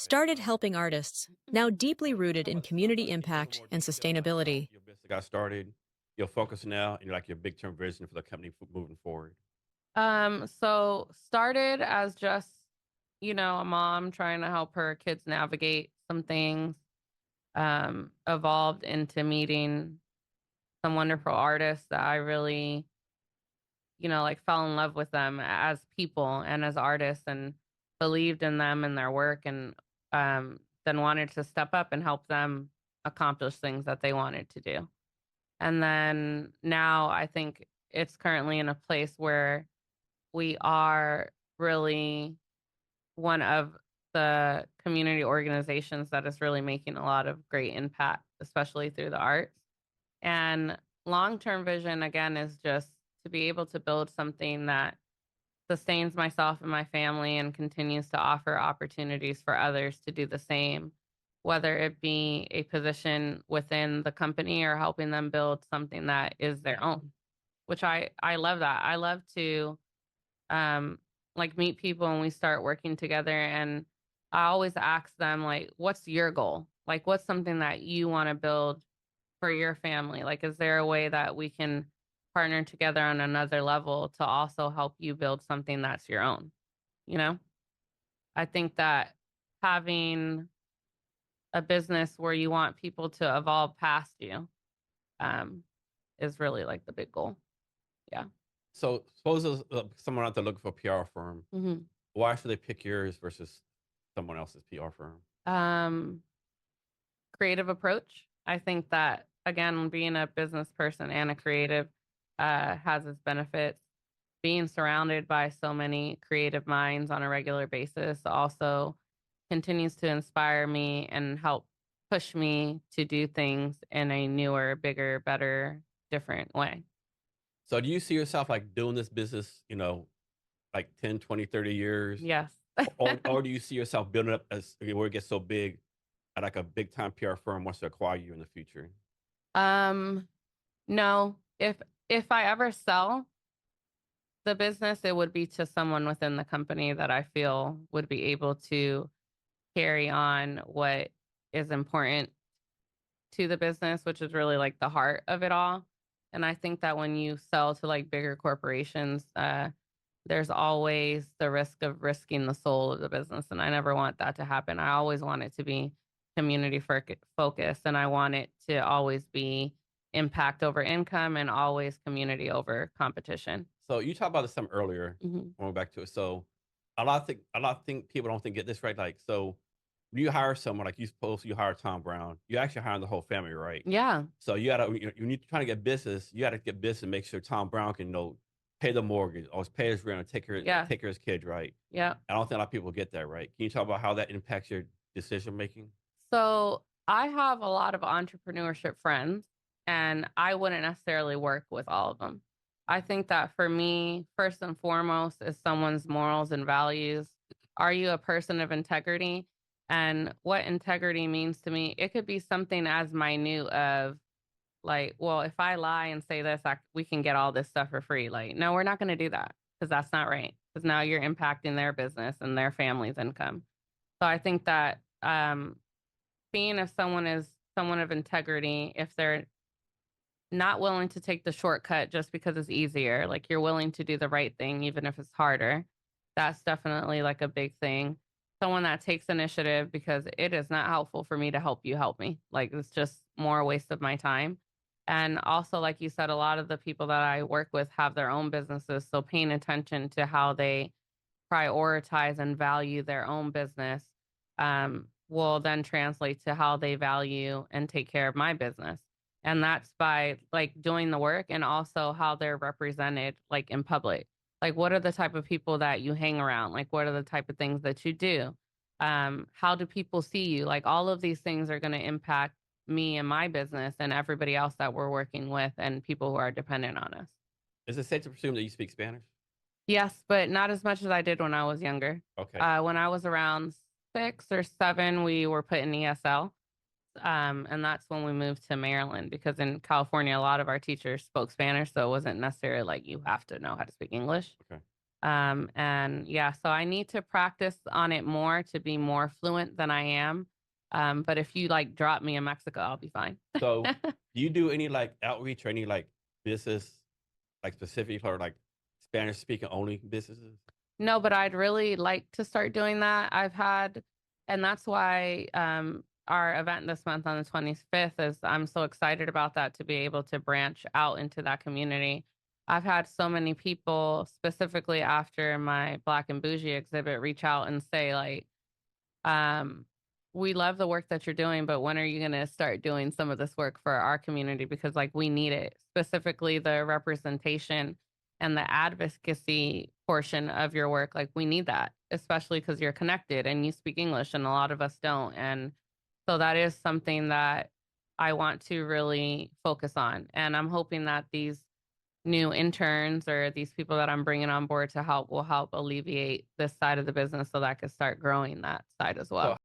started helping artists, now deeply rooted in community impact and sustainability. Your business got started, your focus now, and like your big term vision for the company moving forward. So started as just, a mom trying to help her kids navigate some things, evolved into meeting some wonderful artists that I really, like fell in love with them as people and as artists and believed in them and their work and then wanted to step up and help them accomplish things that they wanted to do. And then now I think it's currently in a place where we are really one of the community organizations that is really making a lot of great impact, especially through the arts. And long-term vision, again, is just to be able to build something that sustains myself and my family and continues to offer opportunities for others to do the same, whether it be a position within the company or helping them build something that is their own, which I love that. I love to um, like meet people and we start working together. And I always ask them, like, what's your goal? Like, what's something that you want to build for your family? Like, is there a way that we can partner together on another level to also help you build something that's your own? You know, I think that having a business where you want people to evolve past you um, is really like the big goal. Yeah. So suppose there's, someone out there looking for a PR firm. hmm Why should they pick yours versus someone else's PR firm? Um, Creative approach. I think that again, being a business person and a creative has its benefits. Being surrounded by so many creative minds on a regular basis also continues to inspire me and help push me to do things in a newer, bigger, better, different way. So do you see yourself like doing this business, like 10, 20, 30 years? Yes. Or do you see yourself building up as where it gets so big, like a big time PR firm wants to acquire you in the future? um, no. If I ever sell the business, it would be to someone within the company that I feel would be able to carry on what is important to the business, which is really like the heart of it all. And I think that when you sell to like bigger corporations, there's always the risk of risking the soul of the business. And I never want that to happen. I always want it to be community focused and I want it to always be impact over income and always community over competition. So you talked about this some earlier. hmm Going back to it, so a lot of think people don't think get this right. Like, so when you hire someone, like you hire Tom Brown, you actually hiring the whole family, right? Yeah. So you gotta you need to try to get business. You got to get business and make sure Tom Brown can pay the mortgage or pay his rent, or Yeah. take care of his kids, right? Yeah. I don't think a lot of people get that right. Can you talk about how that impacts your decision making? So I have a lot of entrepreneurship friends, and I wouldn't necessarily work with all of them. I think that for me, first and foremost, is someone's morals and values. Are you a person of integrity? And what integrity means to me, it could be something as minute of like, well, if I lie and say this, we can get all this stuff for free. Like, no, we're not going to do that because that's not right. Because now you're impacting their business and their family's income. So I think that seeing if someone is someone of integrity, if they're not willing to take the shortcut just because it's easier, like you're willing to do the right thing, even if it's harder, that's definitely like a big thing. Someone that takes initiative because it is not helpful for me to help you help me. Like it's just more a waste of my time. And also, like you said, a lot of the people that I work with have their own businesses. So paying attention to how they prioritize and value their own business will then translate to how they value and take care of my business. And that's by like doing the work and also how they're represented like in public. Like what are the type of people that you hang around? Like what are the type of things that you do? How do people see you? Like all of these things are going to impact me and my business and everybody else that we're working with and people who are dependent on us. Is it safe to presume that you speak Spanish? Yes, but not as much as I did when I was younger. Okay. When I was around 6 or 7, we were put in ESL. And that's when we moved to Maryland because in California, a lot of our teachers spoke Spanish. So it wasn't necessarily like you have to know how to speak English. Okay. And yeah, so I need to practice on it more to be more fluent than I am. But if you like drop me in Mexico, I'll be fine. So, do you do any like outreach or any like business, like specific or like Spanish speaking only businesses? No, but I'd really like to start doing that. And that's why our event this month on the 25th is I'm so excited about that to be able to branch out into that community. I've had so many people, specifically after my Black and Bougie exhibit, reach out and say, like, um, we love the work that you're doing, but when are you going to start doing some of this work for our community? Because like we need it, specifically the representation and the advocacy portion of your work. Like we need that, especially because you're connected and you speak English and a lot of us don't. And so that is something that I want to really focus on. And I'm hoping that these new interns or these people that I'm bringing on board to help will help alleviate this side of the business so that I could start growing that side as So well.